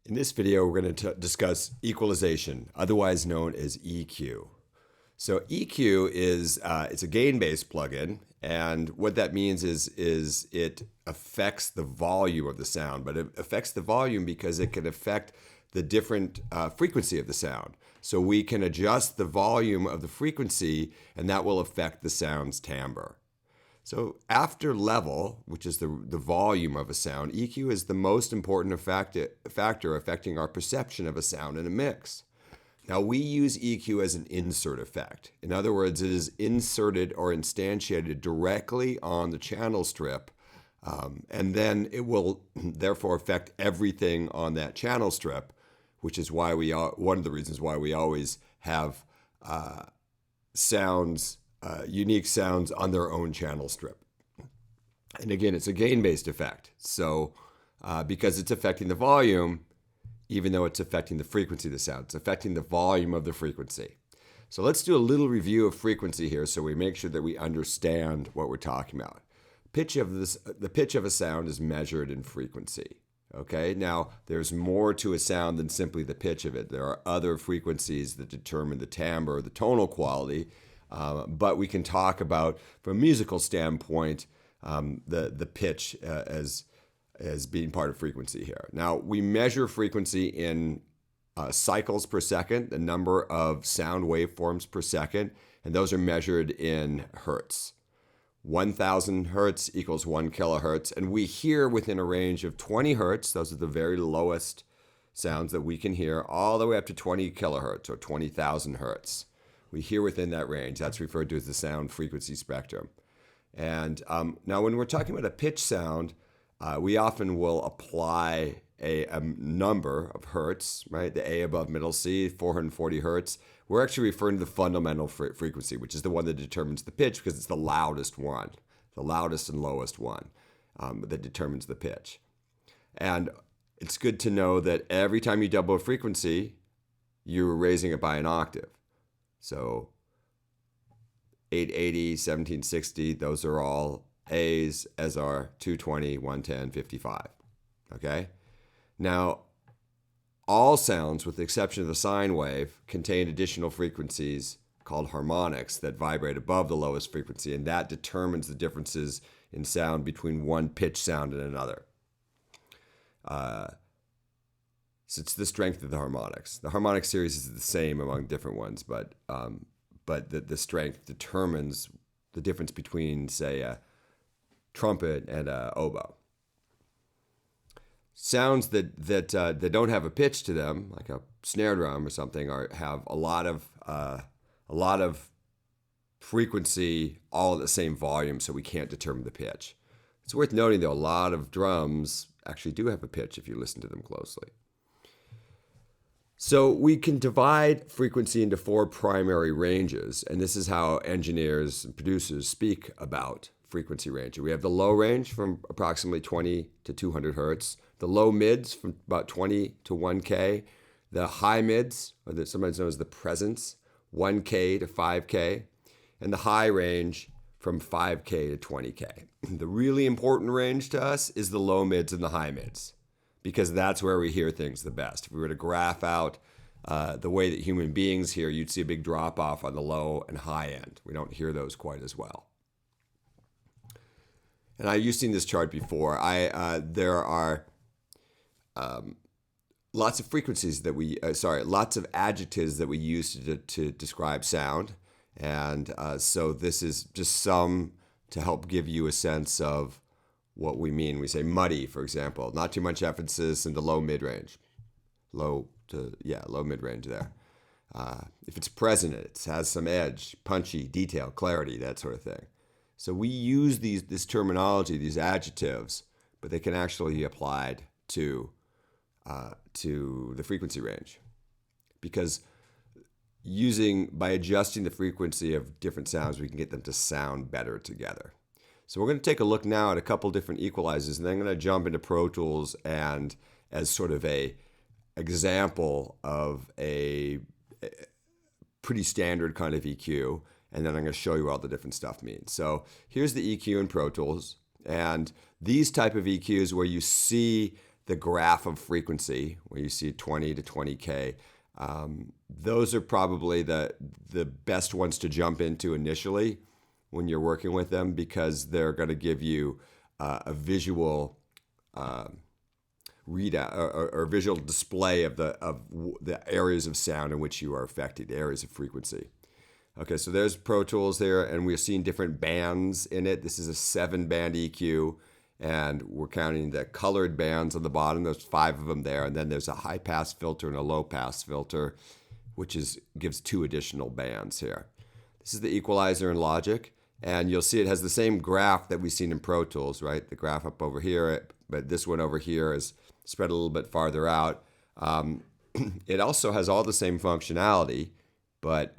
In this video, we're going to discuss equalization, otherwise known as EQ. So EQ is it's a gain-based plugin, and what that means is it affects the volume of the sound, but it affects the volume because it can affect the different frequency of the sound. So we can adjust the volume of the frequency, and that will affect the sound's timbre. So after level, which is the volume of a sound, EQ is the most important factor affecting our perception of a sound in a mix. Now we use EQ as an insert effect. In other words, it is inserted or instantiated directly on the channel strip, and then it will therefore affect everything on that channel strip, which is why one of the reasons why we always have unique sounds on their own channel strip. And again, it's a gain-based effect. So because it's affecting the volume, even though it's affecting the frequency of the sound, it's affecting the volume of the frequency. So let's do a little review of frequency here so we make sure that we understand what we're talking about. The pitch of a sound is measured in frequency. Okay, now there's more to a sound than simply the pitch of it. There are other frequencies that determine the timbre or the tonal quality. But we can talk about, from a musical standpoint, the pitch as being part of frequency here. Now, we measure frequency in cycles per second, the number of sound waveforms per second, and those are measured in hertz. 1,000 hertz equals 1 kilohertz, and we hear within a range of 20 hertz, those are the very lowest sounds that we can hear, all the way up to 20 kilohertz or 20,000 hertz. We hear within that range. That's referred to as the sound frequency spectrum. And now when we're talking about a pitch sound, we often will apply a number of hertz, right? The A above middle C, 440 hertz. We're actually referring to the fundamental frequency, which is the one that determines the pitch because it's the loudest one, the loudest and lowest one that determines the pitch. And it's good to know that every time you double a frequency, you're raising it by an octave. So 880, 1760, those are all A's, as are 220, 110, 55. Okay? Now, all sounds, with the exception of the sine wave, contain additional frequencies called harmonics that vibrate above the lowest frequency, and that determines the differences in sound between one pitch sound and another. So it's the strength of the harmonics. The harmonic series is the same among different ones, but the strength determines the difference between, say, a trumpet and a oboe. Sounds that don't have a pitch to them, like a snare drum or something, have a lot of frequency, all at the same volume, so we can't determine the pitch. It's worth noting, though, a lot of drums actually do have a pitch if you listen to them closely. So we can divide frequency into 4 primary ranges, and this is how engineers and producers speak about frequency range. We have the low range from approximately 20 to 200 hertz, the low mids from about 20 to 1K, the high mids, or sometimes known as the presence, 1K to 5K, and the high range from 5K to 20K. The really important range to us is the low mids and the high mids, because that's where we hear things the best. If we were to graph out the way that human beings hear, you'd see a big drop off on the low and high end. We don't hear those quite as well. And you've seen this chart before. There are lots of frequencies that lots of adjectives that we use to describe sound. And so this is just some to help give you a sense of what we mean. We say muddy, for example, not too much emphasis in the low mid-range. Low mid-range there. If it's present, it has some edge, punchy, detail, clarity, that sort of thing. So we use this terminology, these adjectives, but they can actually be applied to the frequency range, because by adjusting the frequency of different sounds, we can get them to sound better together. So we're going to take a look now at a couple different equalizers, and then I'm going to jump into Pro Tools and as sort of a example of a pretty standard kind of EQ, and then I'm going to show you all the different stuff means. So here's the EQ in Pro Tools, and these type of EQs where you see the graph of frequency, where you see 20 to 20K, those are probably the best ones to jump into initially when you're working with them, because they're going to give you a visual readout or visual display of the areas of sound in which you are affecting, the areas of frequency. Okay, so there's Pro Tools there, and we're seeing different bands in it. This is a 7-band EQ, and we're counting the colored bands on the bottom. There's 5 of them there, and then there's a high-pass filter and a low-pass filter, which gives 2 additional bands here. This is the equalizer in Logic, and you'll see it has the same graph that we've seen in Pro Tools, right? The graph up over here, but this one over here is spread a little bit farther out. It also has all the same functionality, but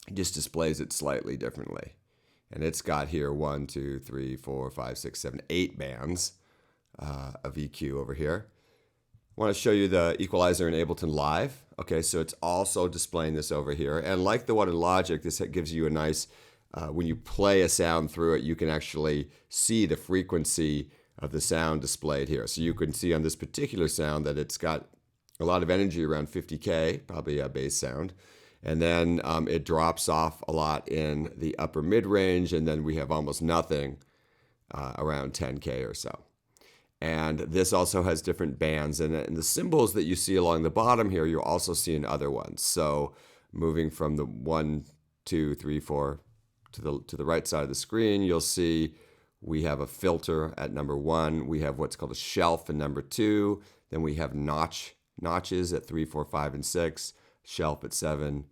it just displays it slightly differently. And it's got here 1, 2, 3, 4, 5, 6, 7, 8 bands of EQ over here. I want to show you the equalizer in Ableton Live. Okay, so it's also displaying this over here. And like the one in Logic, this gives you a nice, when you play a sound through it, you can actually see the frequency of the sound displayed here. So you can see on this particular sound that it's got a lot of energy, around 50K, probably a bass sound. And then it drops off a lot in the upper mid-range, and then we have almost nothing around 10K or so. And this also has different bands, and the symbols that you see along the bottom here, you'll also see in other ones. So moving from the 1, 2, 3, 4 to the right side of the screen, you'll see we have a filter at number 1. We have what's called a shelf in number 2. Then we have notches at 3, 4, 5, and 6. Shelf at 7,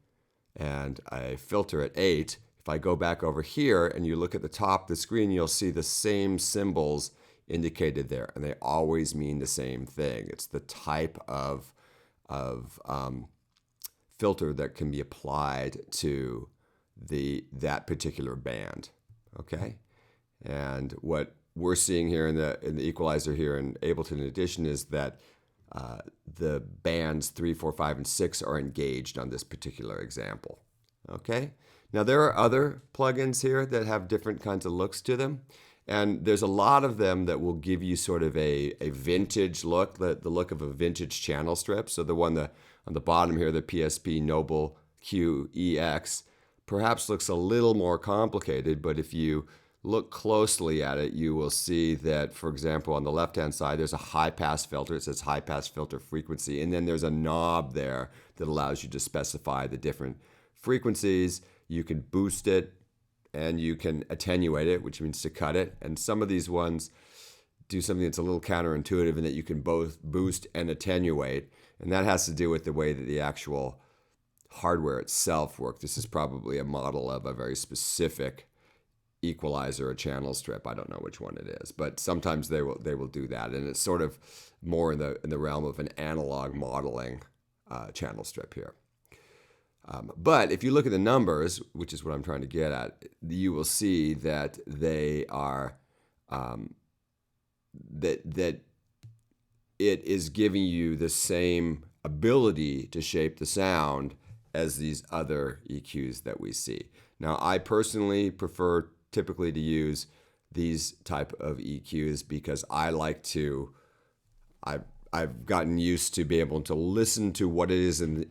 and a filter at 8. If I go back over here and you look at the top of the screen, you'll see the same symbols indicated there, and they always mean the same thing. It's the type of filter that can be applied to that particular band. Okay, and what we're seeing here in the equalizer here in Ableton Edition is that the bands 3, 4, 5, and 6 are engaged on this particular example. Okay, now there are other plugins here that have different kinds of looks to them, and there's a lot of them that will give you sort of a vintage look, the look of a vintage channel strip. So the one on the bottom here, the PSP Noble QEX, perhaps looks a little more complicated, but if you look closely at it, you will see that, for example, on the left-hand side, there's a high-pass filter. It says high-pass filter frequency, and then there's a knob there that allows you to specify the different frequencies. You can boost it, and you can attenuate it, which means to cut it. And some of these ones do something that's a little counterintuitive in that you can both boost and attenuate, and that has to do with the way that the actual hardware itself works. This is probably a model of a very specific equalizer, a channel strip. I don't know which one it is, but sometimes they will do that, and it's sort of more in the realm of an analog modeling channel strip here. But if you look at the numbers, which is what I'm trying to get at, you will see that they are that it is giving you the same ability to shape the sound as these other EQs that we see. Now, I personally prefer typically to use these type of EQs because I like to, I've gotten used to be able to listen to what it is in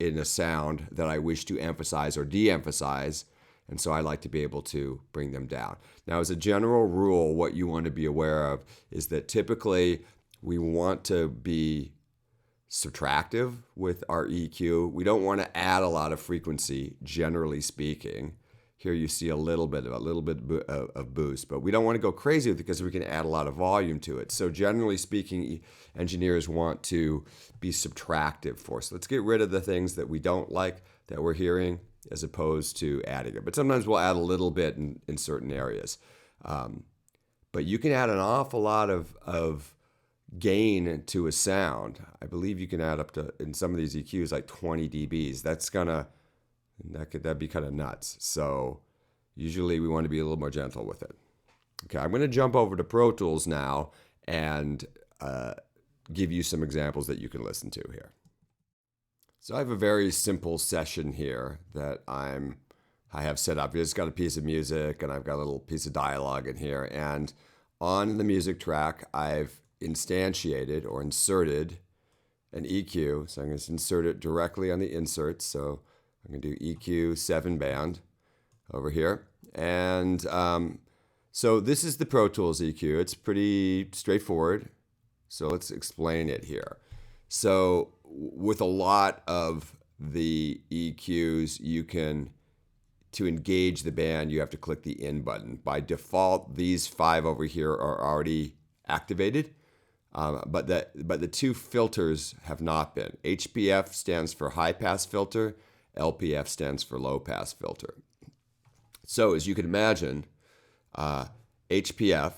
a sound that I wish to emphasize or de-emphasize, and so I like to be able to bring them down. Now, as a general rule, what you want to be aware of is that typically we want to be subtractive with our EQ. We don't want to add a lot of frequency, generally speaking. Here you see a little bit of boost, but we don't want to go crazy with it because we can add a lot of volume to it. So generally speaking, engineers want to be subtractive for us. Let's get rid of the things that we don't like that we're hearing as opposed to adding it. But sometimes we'll add a little bit in certain areas. But you can add an awful lot of gain to a sound. I believe you can add up to, in some of these EQs, like 20 dBs. That'd be kind of nuts. So usually we want to be a little more gentle with it. Okay, I'm going to jump over to Pro Tools now and give you some examples that you can listen to here. So I have a very simple session here that I have set up. It's got a piece of music and I've got a little piece of dialogue in here. And on the music track, I've instantiated or inserted an EQ. So I'm going to insert it directly on the insert. So I'm going to do EQ 7 band over here. And so this is the Pro Tools EQ. It's pretty straightforward. So let's explain it here. So with a lot of the EQs, to engage the band, you have to click the in button. By default, these 5 over here are already activated, but the 2 filters have not been. HPF stands for high pass filter, LPF stands for low pass filter. So as you can imagine, HPF,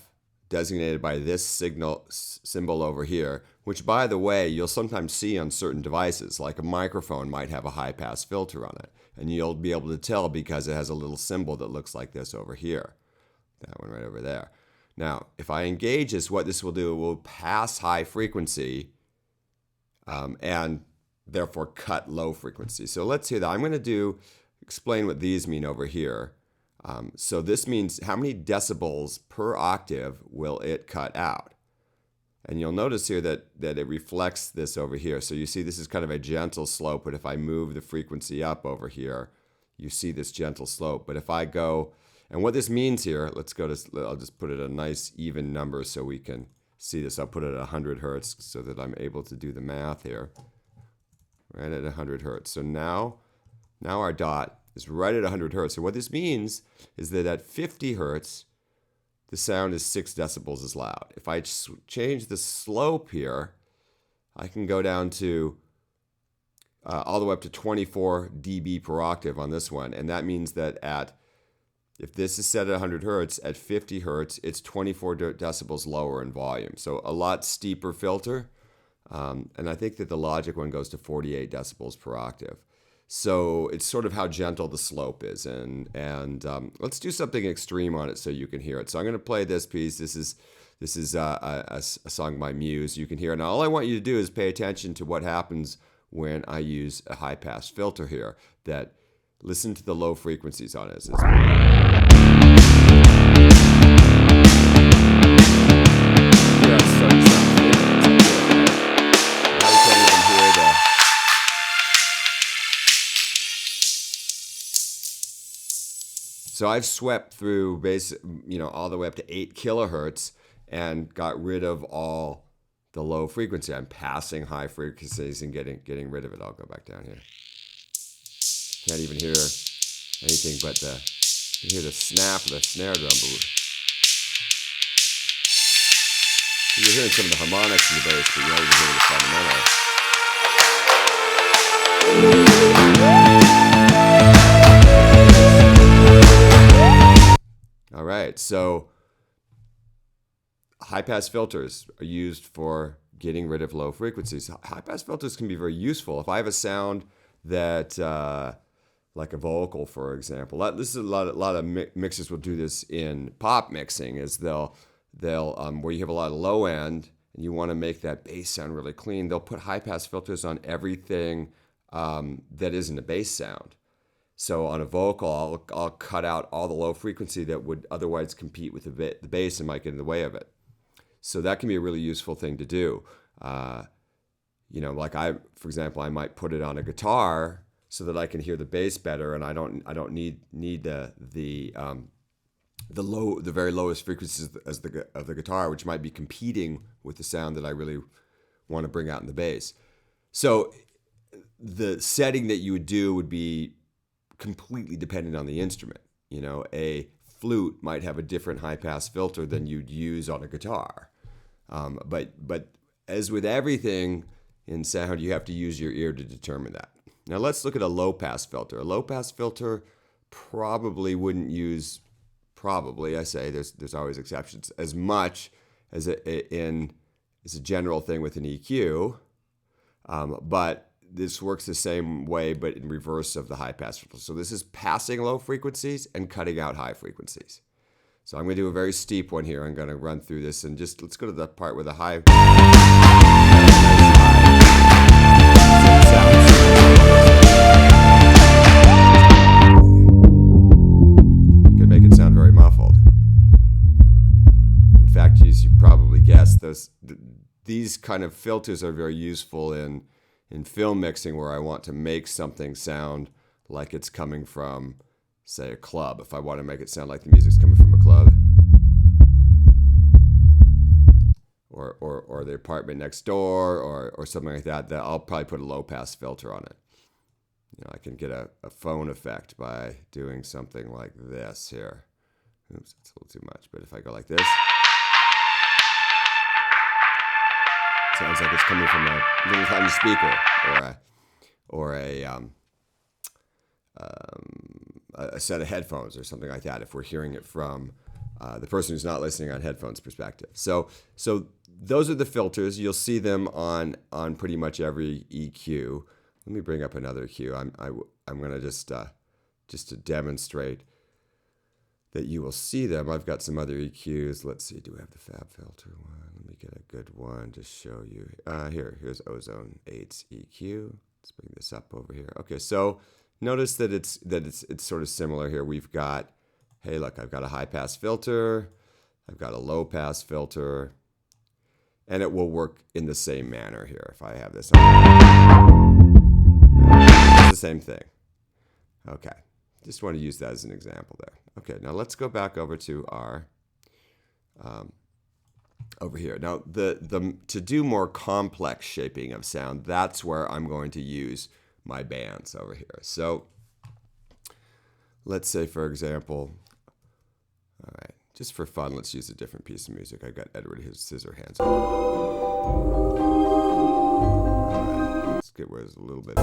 designated by this symbol over here, which, by the way, you'll sometimes see on certain devices, like a microphone might have a high-pass filter on it, and you'll be able to tell because it has a little symbol that looks like this over here, that one right over there. Now, if I engage this, what this will do, it will pass high frequency and therefore cut low frequency. So let's hear that. I'm going to explain what these mean over here. So this means how many decibels per octave will it cut out. And you'll notice here that it reflects this over here. So you see this is kind of a gentle slope, but if I move the frequency up over here, you see this gentle slope. But if I go, and what this means here, I'll just put it a nice even number so we can see this. I'll put it at 100 hertz so that I'm able to do the math here. Right at 100 hertz. So now our dot is right at 100 hertz. So what this means is that at 50 hertz, the sound is 6 decibels as loud. If I change the slope here, I can go down to all the way up to 24 dB per octave on this one. And that means that if this is set at 100 hertz, at 50 hertz, it's 24 decibels lower in volume. So a lot steeper filter. And I think that the Logic one goes to 48 decibels per octave. So it's sort of how gentle the slope is. And let's do something extreme on it so you can hear it. So I'm going to play this piece. This is a song by Muse. You can hear it. Now all I want you to do is pay attention to what happens when I use a high-pass filter here. Listen to the low frequencies on it. So I've swept through all the way up to 8 kilohertz and got rid of all the low frequency. I'm passing high frequencies and getting rid of it. I'll go back down here. Can't even hear anything but you hear the snap of the snare drum. You're hearing some of the harmonics in the bass, but you're not even hearing the fundamental. All right, so high-pass filters are used for getting rid of low frequencies. High-pass filters can be very useful. If I have a sound that, like a vocal, for example, this is a lot of mixers will do this in pop mixing, is they'll where you have a lot of low end and you want to make that bass sound really clean, they'll put high-pass filters on everything that isn't a bass sound. So on a vocal, I'll cut out all the low frequency that would otherwise compete with the bass and might get in the way of it. So that can be a really useful thing to do. Like for example, I might put it on a guitar so that I can hear the bass better, and I don't need the very lowest frequencies of the guitar, which might be competing with the sound that I really want to bring out in the bass. So the setting that you would do would be completely dependent on the instrument. A flute might have a different high-pass filter than you'd use on a guitar. But as with everything in sound, you have to use your ear to determine that. Now let's look at a low-pass filter. A low-pass filter probably wouldn't use, I say, there's always exceptions, as much as a general thing with an EQ, but this works the same way, but in reverse of the high-pass filter. So this is passing low frequencies and cutting out high frequencies. So I'm going to do a very steep one here. I'm going to run through this and let's go to the part where the high. You can make it sound very muffled. In fact, as you probably guessed, kind of filters are very useful in film mixing, where I want to make something sound like it's coming from, say, a club. If I want to make it sound like the music's coming from a club, or the apartment next door, or something like that, I'll probably put a low pass filter on it. I can get a phone effect by doing something like this here. Oops, that's a little too much. But if I go like this, it sounds like it's coming from a little tiny speaker, or a set of headphones or something like that, if we're hearing it from the person who's not listening on headphones perspective. So those are the filters. You'll see them on pretty much every EQ. Let me bring up another EQ. I'm going to just to demonstrate that you will see them. I've got some other EQs. Let's see. Do we have the Fab Filter one? Let me get a good one to show you. Here's Ozone 8's EQ. Let's bring this up over here. Okay, so notice that it's sort of similar here. We've got, hey, look, I've got a high pass filter. I've got a low pass filter. And it will work in the same manner here if I have this on. It's the same thing. Okay. Just want to use that as an example there. Okay, now let's go back over to our over here. Now to do more complex shaping of sound, that's where I'm going to use my bands over here. So let's say, for example, all right, just for fun, let's use a different piece of music. I got Edward Scissorhands. All right, let's get where it's a little bit.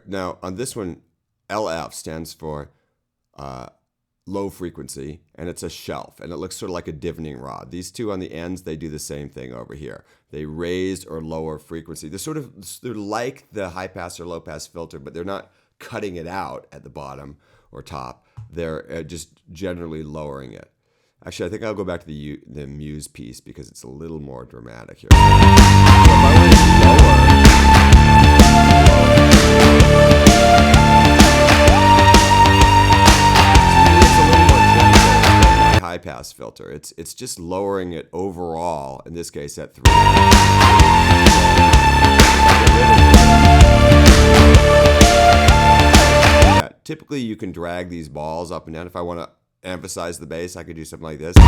Now, on this one, LF stands for low frequency, and it's a shelf, and it looks sort of like a divining rod. These two on the ends, they do the same thing over here. They raise or lower frequency. They're like the high pass or low pass filter, but they're not cutting it out at the bottom or top. They're just generally lowering it. Actually, I think I'll go back to the Muse piece because it's a little more dramatic here. So if I want to lower, high pass filter. It's just lowering it overall, in this case at 3. Yeah, typically you can drag these balls up and down. If I want to emphasize the bass, I could do something like this. Now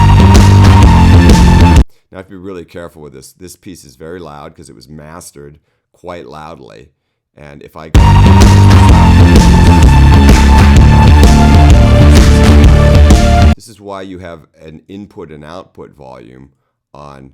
I have to be really careful with this. This piece is very loud because it was mastered quite loudly. And if I go, this is why you have an input and output volume on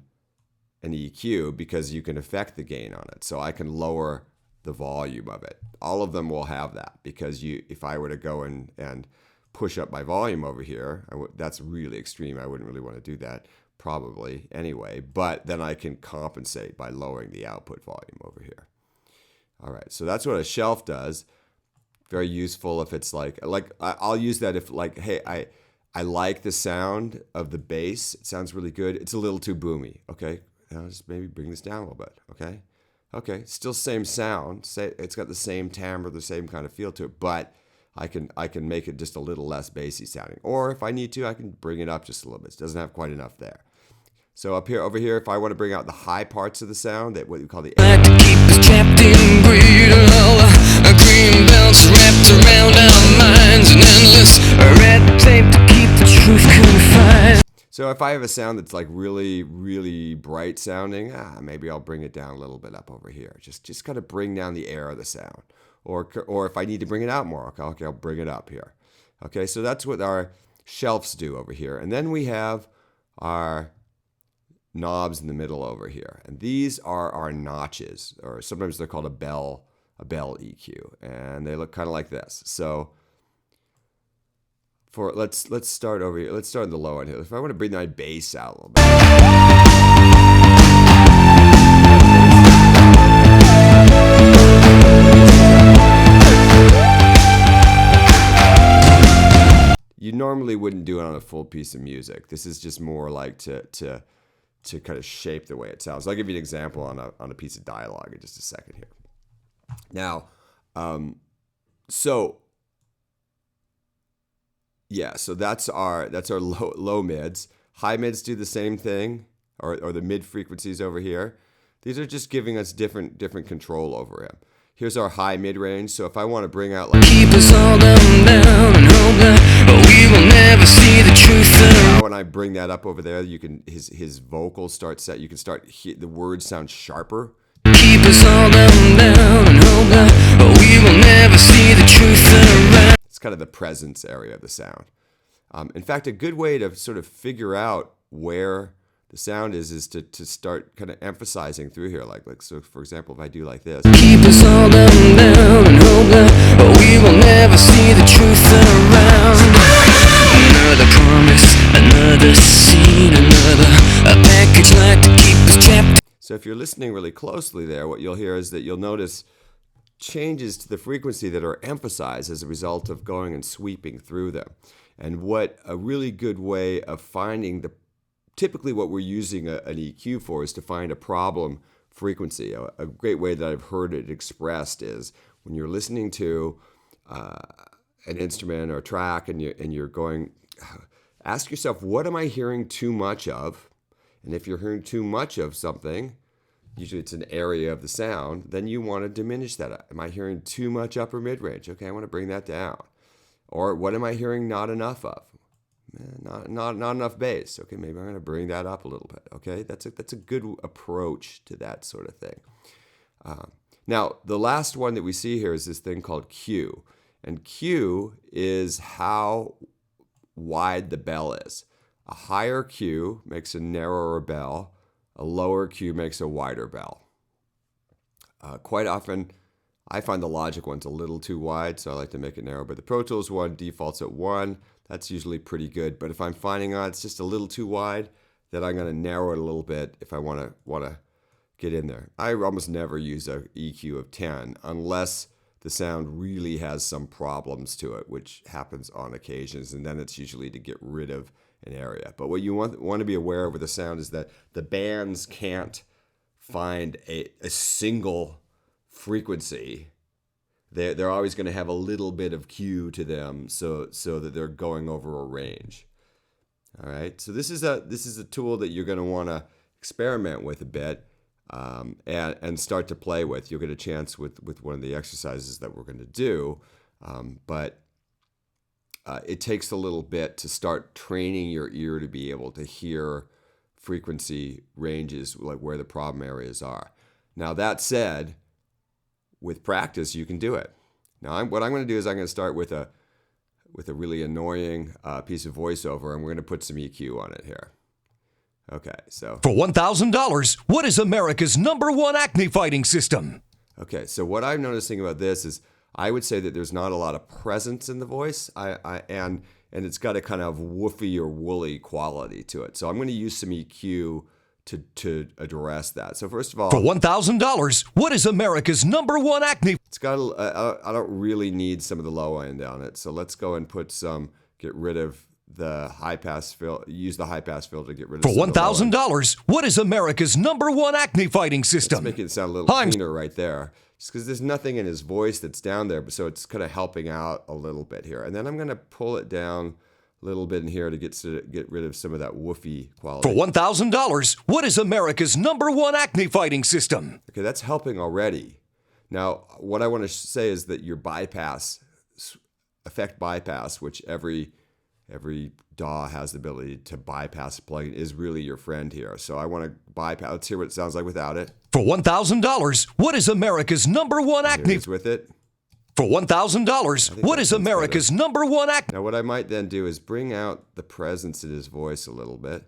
an EQ, because you can affect the gain on it. So I can lower the volume of it. All of them will have that, because if I were to go and push up my volume over here, that's really extreme. I wouldn't really want to do that probably anyway, but then I can compensate by lowering the output volume over here. All right, so that's what a shelf does. Very useful if it's like I'll use that if like, hey, I like the sound of the bass. It sounds really good. It's a little too boomy. Okay, I'll just maybe bring this down a little bit. Okay, still same sound. It's got the same timbre, the same kind of feel to it, but I can make it just a little less bassy sounding. Or if I need to, I can bring it up just a little bit. It doesn't have quite enough there. So over here, if I want to bring out the high parts of the sound, that what we call the like to keep us trapped in greed, green belts wrapped around our minds, and endless red tape to keep the truth confined. So if I have a sound that's like really, really bright sounding, maybe I'll bring it down a little bit up over here. Just kind of bring down the air of the sound. Or if I need to bring it out more, okay, I'll bring it up here. Okay, so that's what our shelves do over here. And then we have our knobs in the middle over here, and these are our notches, or sometimes they're called a bell EQ, and they look kind of like this. So let's start over here. Let's start in the low end here. If I want to bring my bass out a little bit, you normally wouldn't do it on a full piece of music. This is just more like to kind of shape the way it sounds. I'll give you an example on a piece of dialogue in just a second here. Now, so Yeah, so that's our low mids. High mids do the same thing, or the mid frequencies over here. These are just giving us different control over him. Here's our high mid range. So if I want to bring out like keep us all down and hope that we will never see the truth. When I bring that up over there, you can his vocals start set. You can start the words sound sharper. Keep us all down and hope that we will never see the truth. It's kind of the presence area of the sound. In fact, a good way to sort of figure out where the sound is to start kind of emphasizing through here. Like so, for example, if I do like this. Keep us all down and hope that we will never see the truth around. Another promise, another scene, a package like to keep us trapped. So if you're listening really closely there, what you'll hear is that you'll notice changes to the frequency that are emphasized as a result of going and sweeping through them. And what a really good way of finding typically what we're using an EQ for is to find a problem frequency. A great way that I've heard it expressed is when you're listening to an instrument or a track and you're going, ask yourself, what am I hearing too much of? And if you're hearing too much of something, usually it's an area of the sound, then you want to diminish that. Am I hearing too much upper mid-range? Okay, I want to bring that down. Or what am I hearing not enough of? Not enough bass. Okay, maybe I'm going to bring that up a little bit. Okay, that's a good approach to that sort of thing. Now, the last one that we see here is this thing called Q. And Q is how wide the bell is. A higher Q makes a narrower bell. A lower Q makes a wider bell. Quite often, I find the Logic one's a little too wide, so I like to make it narrow. But the Pro Tools one defaults at 1. That's usually pretty good. But if I'm finding out it's just a little too wide, then I'm going to narrow it a little bit if I want to get in there. I almost never use a EQ of 10 unless the sound really has some problems to it, which happens on occasions, and then it's usually to get rid of an area. But what you want to be aware of with the sound is that the bands can't find a single frequency. They're always going to have a little bit of Q to them, so that they're going over a range. All right. So this is a tool that you're going to want to experiment with a bit, and start to play with. You'll get a chance with one of the exercises that we're going to do, but it takes a little bit to start training your ear to be able to hear frequency ranges, like where the problem areas are. Now that said, with practice, you can do it. Now, what I'm going to do is I'm going to start with a really annoying piece of voiceover, and we're going to put some EQ on it here. Okay, so for $1,000, what is America's #1 acne fighting system? Okay, so what I'm noticing about this is I would say that there's not a lot of presence in the voice, and it's got a kind of woofy or woolly quality to it. So I'm going to use some EQ to address that. So first of all, for $1,000, what is America's #1 acne? It's got I don't really need some of the low end on it. So let's go and get rid of the high pass filter. Use the high pass filter to get rid of. For $1,000, what is America's #1 acne fighting system? Let's make it sound a little cleaner right there. Just because there's nothing in his voice that's down there, so it's kind of helping out a little bit here. And then I'm going to pull it down a little bit in here to get rid of some of that woofy quality. For $1,000, what is America's #1 acne fighting system? Okay, that's helping already. Now, what I want to say is that your effect bypass, which every DAW has the ability to bypass a plugin, is really your friend here. So I want to bypass. Let's hear what it sounds like without it. For $1,000, what is America's #1 acne? With it. For $1,000, what is America's #1 acne? Now, what I might then do is bring out the presence in his voice a little bit.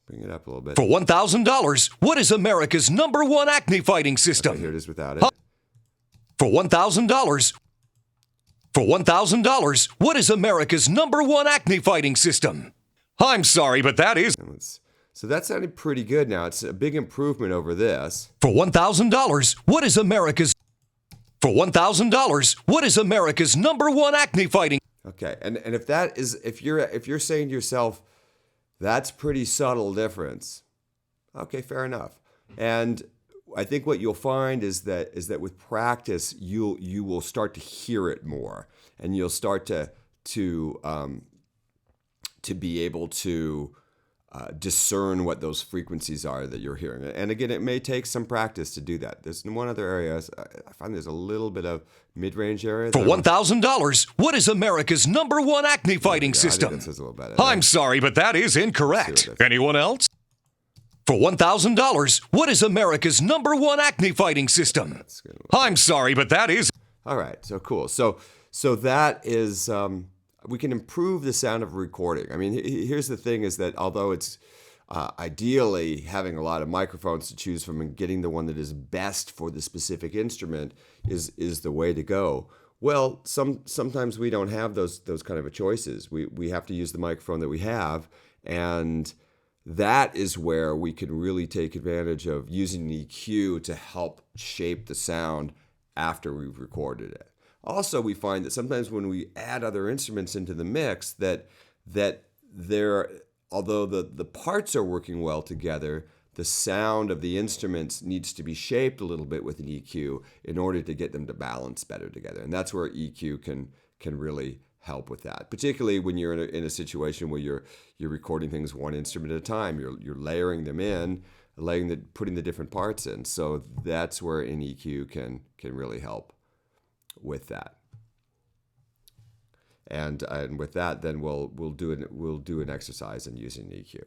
Bring it up a little bit. For $1,000, what is America's #1 acne fighting system? Okay, here it is without it. For $1,000, what is America's #1 acne fighting system? I'm sorry, but that is... So that sounded pretty good now. It's a big improvement over this. For $1,000, what is America's... For $1,000, what is America's #1 acne fighting? Okay, and if you're saying to yourself, that's pretty subtle difference. Okay, fair enough. And I think what you'll find is that with practice, you will start to hear it more, and you'll start to to be able to discern what those frequencies are that you're hearing. And again, it may take some practice to do that. There's one other area. I find there's a little bit of mid-range area. For $1,000, what is America's #1 acne fighting system? I think that says a little better. I'm sorry, but that is incorrect. Anyone else? For $1,000, what is America's #1 acne fighting system? I'm sorry, but that is... All right, so cool. So that is, we can improve the sound of recording. I mean, here's the thing is that although it's ideally having a lot of microphones to choose from and getting the one that is best for the specific instrument is the way to go. Well, sometimes we don't have those kind of choices. We have to use the microphone that we have, and that is where we can really take advantage of using an EQ to help shape the sound after we've recorded it. Also, we find that sometimes when we add other instruments into the mix, that there, although the parts are working well together, the sound of the instruments needs to be shaped a little bit with an EQ in order to get them to balance better together. And that's where EQ can really help with that, particularly when you're in a situation where you're recording things one instrument at a time. You're layering them in, putting the different parts in. So that's where an EQ can really help with that. And with that, then we'll do an exercise in using EQ.